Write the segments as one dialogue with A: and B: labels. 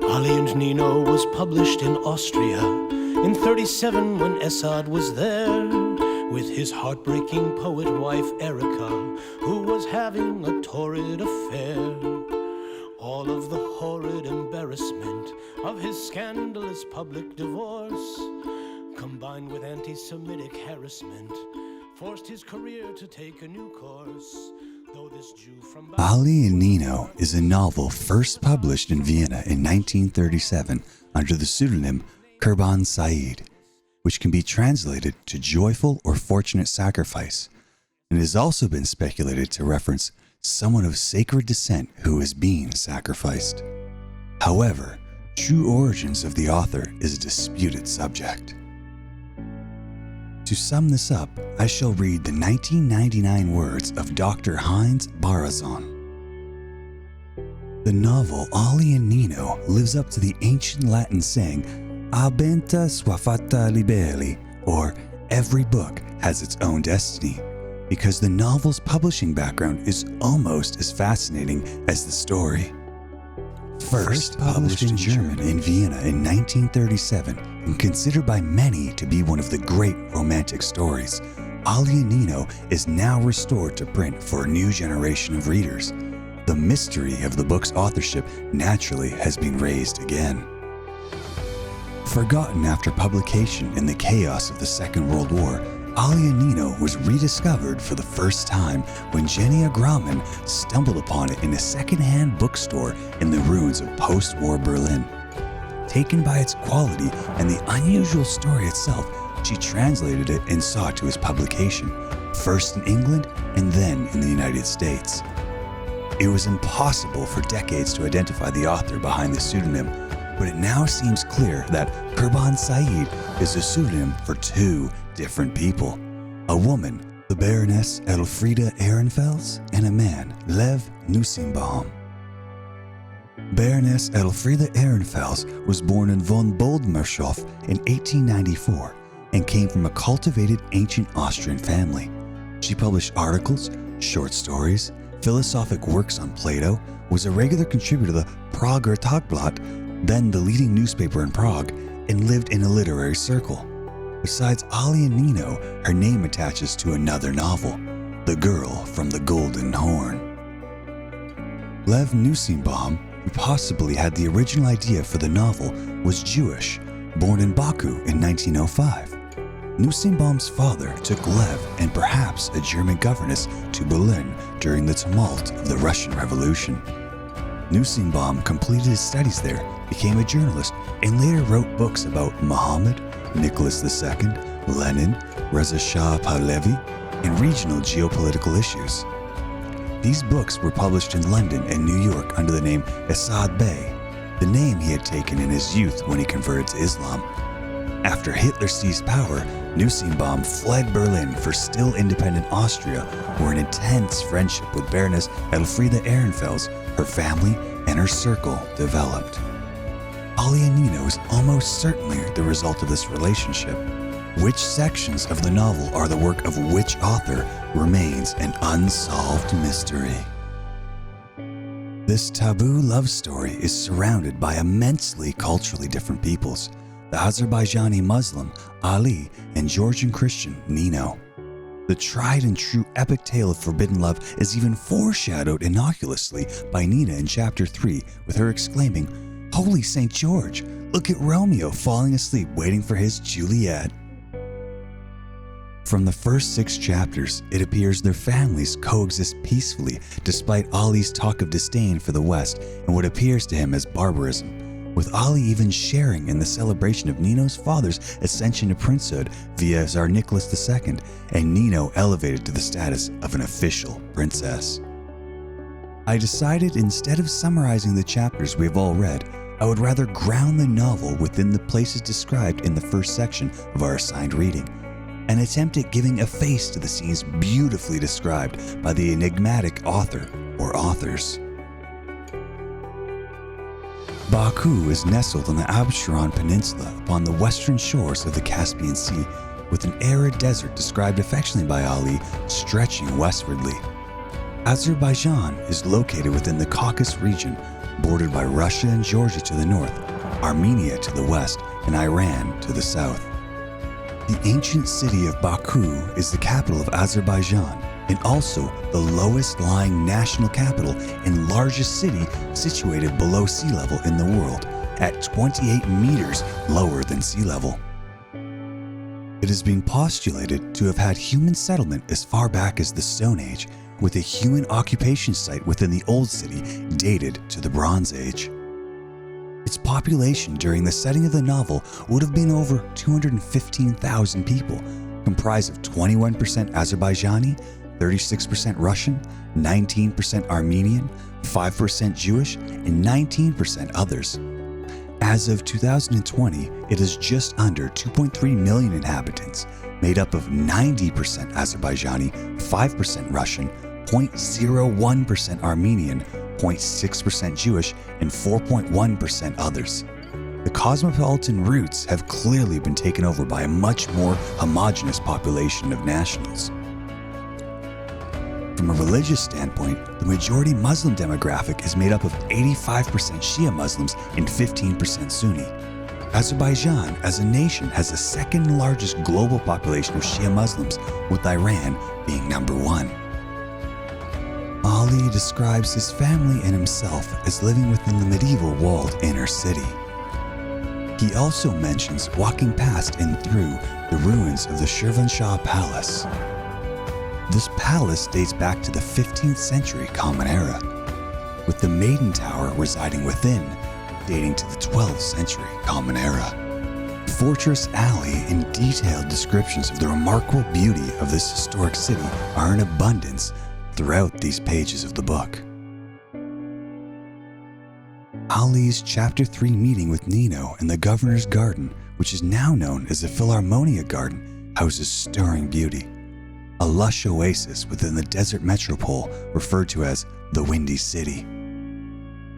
A: Ali and Nino was published in Austria in 37 when Assad was there, with his heartbreaking poet wife Erica, who was having a torrid affair. All of the horrid embarrassment of his scandalous public divorce, combined with anti-Semitic harassment, forced his career to take a new course. Though this Jew from
B: Ali and Nino is a novel first published in Vienna in 1937 under the pseudonym Kurban Said, which can be translated to joyful or fortunate sacrifice, and has also been speculated to reference someone of sacred descent who is being sacrificed. However, true origins of the author is a disputed subject. To sum this up, I shall read the 1999 words of Dr. Heinz Barazon. The novel Ali and Nino lives up to the ancient Latin saying, Abenta suafata libelli, or every book has its own destiny, because the novel's publishing background is almost as fascinating as the story. First published in German in Vienna in 1937 and considered by many to be one of the great romantic stories, Ali and Nino is now restored to print for a new generation of readers. The mystery of the book's authorship naturally has been raised again. Forgotten after publication in the chaos of the Second World War, Ali and Nino was rediscovered for the first time when Jenny Grauman stumbled upon it in a second-hand bookstore in the ruins of post-war Berlin. Taken by its quality and the unusual story itself, she translated it and saw it to its publication, first in England and then in the United States. It was impossible for decades to identify the author behind the pseudonym, but it now seems clear that Kurban Said is a pseudonym for two different people. A woman, the Baroness Elfriede Ehrenfels, and a man, Lev Nussbaum. Baroness Elfriede Ehrenfels was born in von Boldmershof in 1894 and came from a cultivated ancient Austrian family. She published articles, short stories, philosophic works on Plato, was a regular contributor to the Prager Tagblatt, then the leading newspaper in Prague, and lived in a literary circle. Besides Ali and Nino, her name attaches to another novel, The Girl from the Golden Horn. Lev Nussbaum, who possibly had the original idea for the novel, was Jewish, born in Baku in 1905. Nussbaum's father took Lev and perhaps a German governess to Berlin during the tumult of the Russian Revolution. Nussbaum completed his studies there, became a journalist, and later wrote books about Muhammad, Nicholas II, Lenin, Reza Shah Pahlavi, and regional geopolitical issues. These books were published in London and New York under the name Assad Bey, the name he had taken in his youth when he converted to Islam. After Hitler seized power, Nussbaum fled Berlin for still independent Austria, where an intense friendship with Baroness Elfriede Ehrenfels, her family, and her circle developed. Ali and Nino is almost certainly the result of this relationship. Which sections of the novel are the work of which author remains an unsolved mystery. This taboo love story is surrounded by immensely culturally different peoples, the Azerbaijani Muslim Ali and Georgian Christian Nino. The tried and true epic tale of forbidden love is even foreshadowed innocuously by Nina in chapter 3, with her exclaiming, "Holy St. George, look at Romeo falling asleep waiting for his Juliet." From the first 6 chapters, it appears their families coexist peacefully despite Ali's talk of disdain for the West and what appears to him as barbarism, with Ali even sharing in the celebration of Nino's father's ascension to princehood via Tsar Nicholas II, and Nino elevated to the status of an official princess. I decided instead of summarizing the chapters we have all read, I would rather ground the novel within the places described in the first section of our assigned reading, and attempt at giving a face to the scenes beautifully described by the enigmatic author or authors. Baku is nestled on the Absheron Peninsula upon the western shores of the Caspian Sea, with an arid desert described affectionately by Ali stretching westwardly. Azerbaijan is located within the Caucasus region, bordered by Russia and Georgia to the north, Armenia to the west, and Iran to the south. The ancient city of Baku is the capital of Azerbaijan and also the lowest lying national capital and largest city situated below sea level in the world at 28 meters lower than sea level. It has been postulated to have had human settlement as far back as the Stone Age, with a human occupation site within the Old City dated to the Bronze Age. Its population during the setting of the novel would have been over 215,000 people, comprised of 21% Azerbaijani, 36% Russian, 19% Armenian, 5% Jewish, and 19% others. As of 2020, it is just under 2.3 million inhabitants, made up of 90% Azerbaijani, 5% Russian, 0.01% Armenian, 0.6% Jewish, and 4.1% others. The cosmopolitan roots have clearly been taken over by a much more homogeneous population of nationals. From a religious standpoint, the majority Muslim demographic is made up of 85% Shia Muslims and 15% Sunni. Azerbaijan as a nation has the second largest global population of Shia Muslims, with Iran being number 1. Ali describes his family and himself as living within the medieval walled inner city. He also mentions walking past and through the ruins of the Shirvanshah Palace. This palace dates back to the 15th century Common Era, with the Maiden Tower residing within, dating to the 12th century Common Era. Fortress Alley and detailed descriptions of the remarkable beauty of this historic city are in abundance throughout these pages of the book. Ali's Chapter 3 meeting with Nino in the Governor's Garden, which is now known as the Philharmonia Garden, houses stirring beauty. A lush oasis within the desert metropole referred to as the Windy City.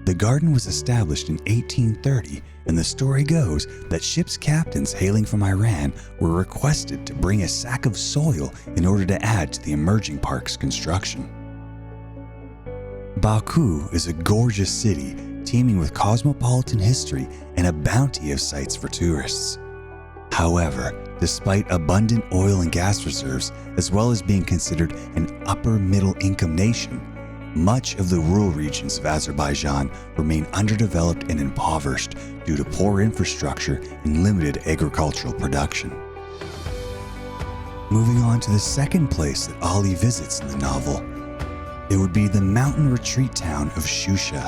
B: The garden was established in 1830, and the story goes that ship's captains hailing from Iran were requested to bring a sack of soil in order to add to the emerging park's construction. Baku is a gorgeous city teeming with cosmopolitan history and a bounty of sites for tourists. However, despite abundant oil and gas reserves, as well as being considered an upper middle income nation, much of the rural regions of Azerbaijan remain underdeveloped and impoverished due to poor infrastructure and limited agricultural production. Moving on to the second place that Ali visits in the novel, it would be the mountain retreat town of Shusha.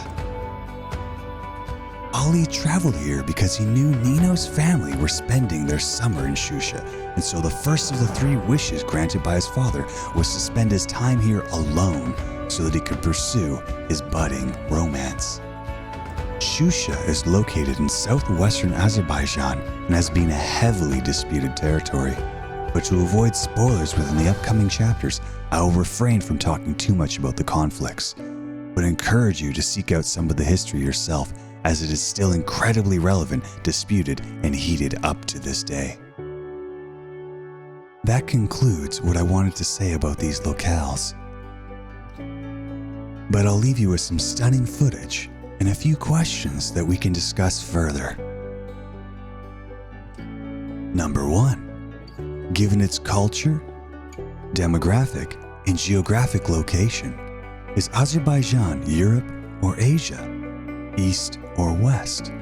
B: Ali traveled here because he knew Nino's family were spending their summer in Shusha, and so the first of the 3 wishes granted by his father was to spend his time here alone so that he could pursue his budding romance. Shusha is located in southwestern Azerbaijan and has been a heavily disputed territory. But to avoid spoilers within the upcoming chapters, I will refrain from talking too much about the conflicts, but encourage you to seek out some of the history yourself, as it is still incredibly relevant, disputed, and heated up to this day. That concludes what I wanted to say about these locales. But I'll leave you with some stunning footage and a few questions that we can discuss further. Number 1. Given its culture, demographic, and geographic location, is Azerbaijan Europe or Asia, East or West,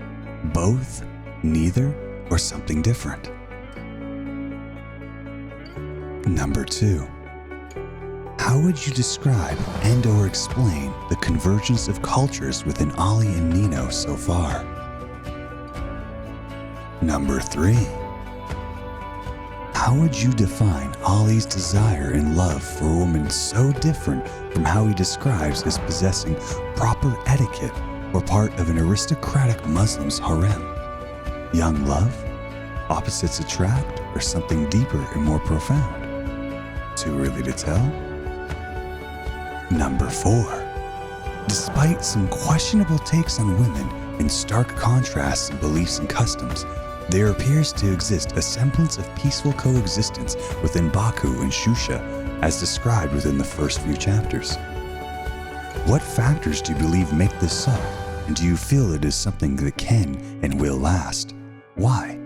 B: both, neither, or something different? Number 2. How would you describe and or explain the convergence of cultures within Ali and Nino so far? Number 3. How would you define Ali's desire and love for a woman so different from how he describes as possessing proper etiquette or part of an aristocratic Muslim's harem? Young love? Opposites attract? Or something deeper and more profound? Too early to tell? Number 4. Despite some questionable takes on women and stark contrasts in beliefs and customs, there appears to exist a semblance of peaceful coexistence within Baku and Shusha, as described within the first few chapters. What factors do you believe make this so? And do you feel it is something that can and will last? Why?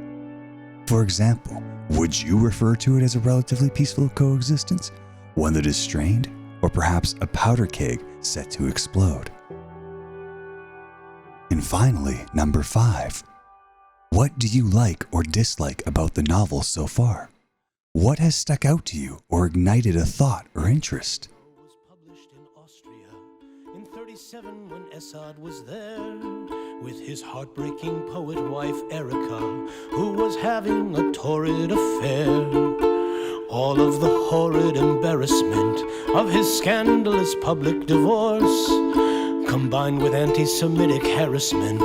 B: For example, would you refer to it as a relatively peaceful coexistence, one that is strained, or perhaps a powder keg set to explode? And finally, number 5. What do you like or dislike about the novel so far? What has stuck out to you or ignited a thought or interest?
A: Was published in Austria in 37 when Assad was there with his heartbreaking poet wife Erica, who was having a torrid affair. All of the horrid embarrassment of his scandalous public divorce, combined with anti-Semitic harassment,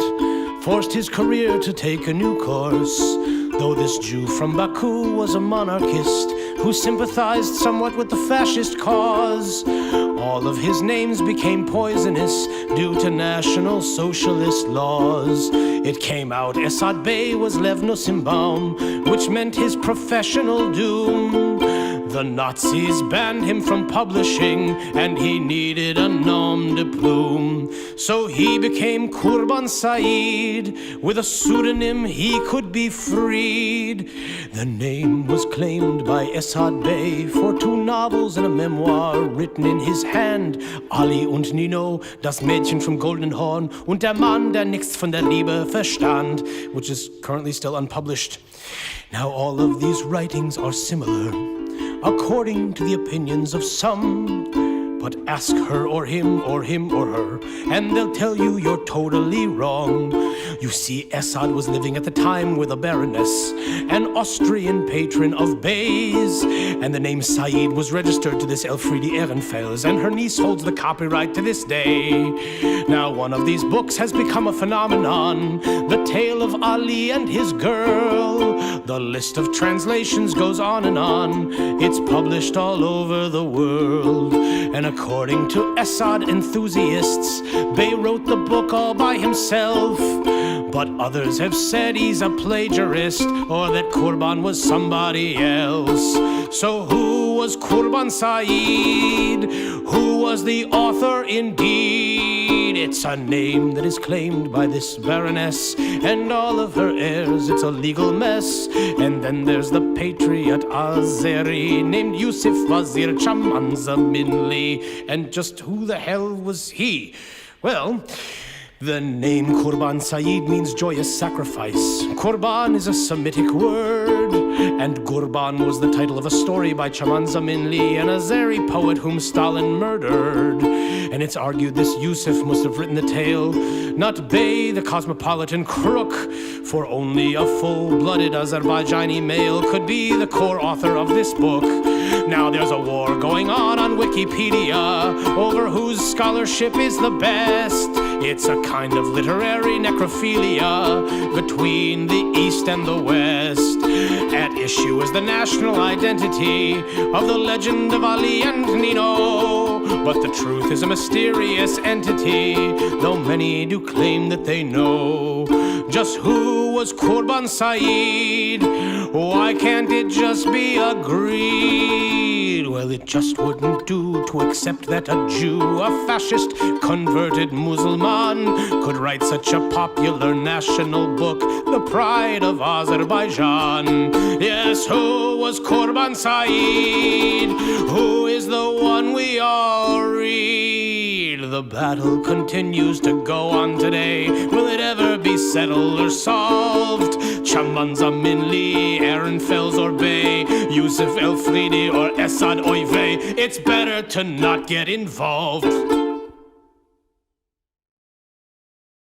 A: forced his career to take a new course. Though this Jew from Baku was a monarchist who sympathized somewhat with the fascist cause, all of his names became poisonous due to National Socialist laws. It came out Assad Bey was Lev Nussimbaum, which meant his professional doom. The Nazis banned him from publishing, and he needed a nom de plume. So he became Kurban Said. With a pseudonym he could be freed. The name was claimed by Assad Bey for 2 novels and a memoir written in his hand. Ali und Nino, Das Mädchen vom Goldenen Horn und der Mann, der nichts von der Liebe verstand, which is currently still unpublished. Now all of these writings are similar, according to the opinions of some. But ask her or him or her, and they'll tell you you're totally wrong. You see, Assad was living at the time with a baroness, an Austrian patron of beys, and the name Said was registered to this Elfriede Ehrenfels, and her niece holds the copyright to this day. Now one of these books has become a phenomenon, the tale of Ali and his girl. The list of translations goes on and on. It's published all over the world. And according to Assad enthusiasts, Bey wrote the book all by himself. But others have said he's a plagiarist, or that Kurban was somebody else. So who was Kurban Said? Who was the author indeed? It's a name that is claimed by this baroness and all of her heirs. It's a legal mess. And then there's the patriot Azeri named Yusuf Wazir Chamanza-Minli. And just who the hell was he? Well, the name Kurban Said means joyous sacrifice. Kurban is a Semitic word, and Gurban was the title of a story by Chamanza Minli, an Azeri poet whom Stalin murdered. And it's argued this Yusuf must have written the tale, not Bey, the cosmopolitan crook, for only a full-blooded Azerbaijani male could be the core author of this book. Now there's a war going on Wikipedia over whose scholarship is the best. It's a kind of literary necrophilia between the East and the West. At issue is the national identity of the legend of Ali and Nino. But the truth is a mysterious entity, though many do claim that they know. Just who was Kurban Said? Why can't it just be agreed? Well, it just wouldn't do to accept that a Jew, a fascist, converted Muslim, could write such a popular national book, the pride of Azerbaijan. Yes, who was Kurban Said? Who is the one we all read? The battle continues to go on today. Will it ever be settled or solved? Chamanza Minli, Ehrenfels or Bey, Yusuf Elfriede or Assad Oyve. It's better to not get involved.